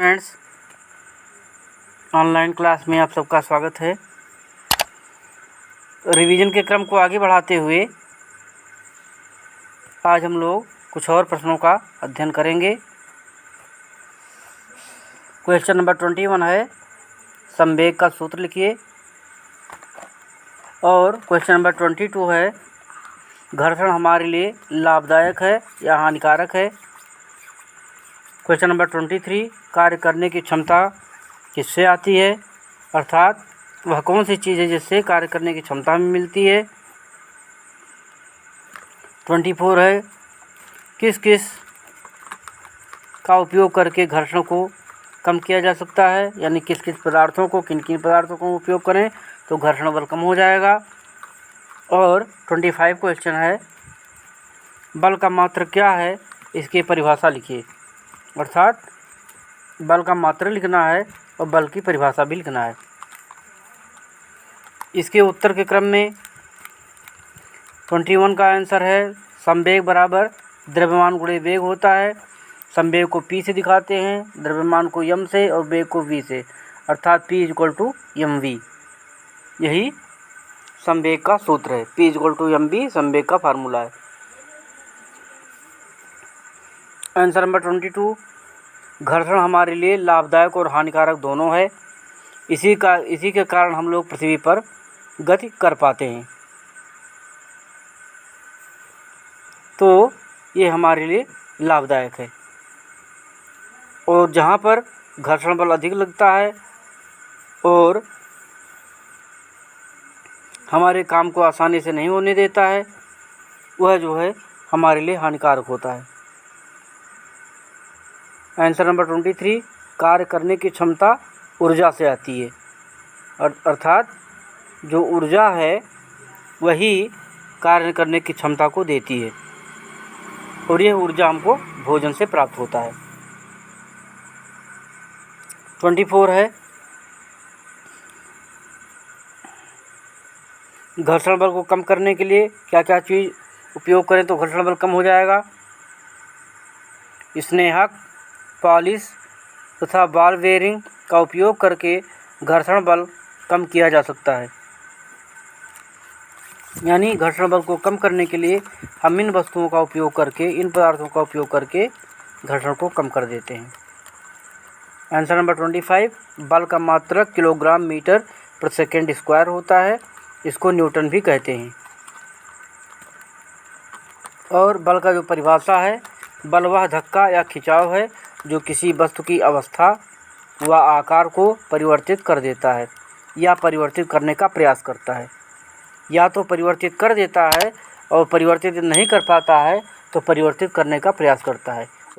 Friends, online class में आप सबका स्वागत है। रिवीजन के क्रम को आगे बढ़ाते हुए आज हम लोग कुछ और प्रश्नों का अध्ययन करेंगे। क्वेश्चन नंबर 21 है, संवेग का सूत्र लिखिए। और क्वेश्चन नंबर 22 है, घर्षण हमारे लिए लाभदायक है या हानिकारक है। क्वेश्चन नंबर 23, कार्य करने की क्षमता किससे आती है, अर्थात वह कौन सी चीज़ है जिससे कार्य करने की क्षमता हमें मिलती है। 24 है, किस किस का उपयोग करके घर्षण को कम किया जा सकता है, यानी किस किस पदार्थों को, किन किन पदार्थों को उपयोग करें तो घर्षण बल कम हो जाएगा। और 25 क्वेश्चन है, बल का मात्रक क्या है, इसकी परिभाषा लिखिए। अर्थात बल का मात्रक लिखना है और बल की परिभाषा भी लिखना है। इसके उत्तर के क्रम में 21 का आंसर है, संवेग बराबर द्रव्यमान गुणे वेग होता है। संवेग को P से दिखाते हैं, द्रव्यमान को m से और वेग को v से, अर्थात P = mv। यही संवेग का सूत्र है। P = mv संवेग का फार्मूला है। आंसर नंबर 22, घर्षण हमारे लिए लाभदायक और हानिकारक दोनों है। इसी के कारण हम लोग पृथ्वी पर गति कर पाते हैं, तो ये हमारे लिए लाभदायक है। और जहाँ पर घर्षण बल अधिक लगता है और हमारे काम को आसानी से नहीं होने देता है, वह जो है हमारे लिए हानिकारक होता है। आंसर नंबर 23, कार्य करने की क्षमता ऊर्जा से आती है, अर्थात जो ऊर्जा है वही कार्य करने की क्षमता को देती है और यह ऊर्जा हमको भोजन से प्राप्त होता है। 24 है, घर्षण बल को कम करने के लिए क्या क्या चीज़ उपयोग करें तो घर्षण बल कम हो जाएगा। स्नेहक, पॉलिश तथा बॉल बेयरिंग का उपयोग करके घर्षण बल कम किया जा सकता है। यानी घर्षण बल को कम करने के लिए हम इन वस्तुओं का उपयोग करके, इन पदार्थों का उपयोग करके घर्षण को कम कर देते हैं। आंसर नंबर 25, बल का मात्रक किलोग्राम मीटर प्रति सेकंड स्क्वायर होता है, इसको न्यूटन भी कहते हैं। और बल का जो परिभाषा है, बल वह धक्का या खिंचाव है जो किसी वस्तु की अवस्था व आकार को परिवर्तित कर देता है या परिवर्तित करने का प्रयास करता है। या तो परिवर्तित कर देता है और परिवर्तित नहीं कर पाता है तो परिवर्तित करने का प्रयास करता है।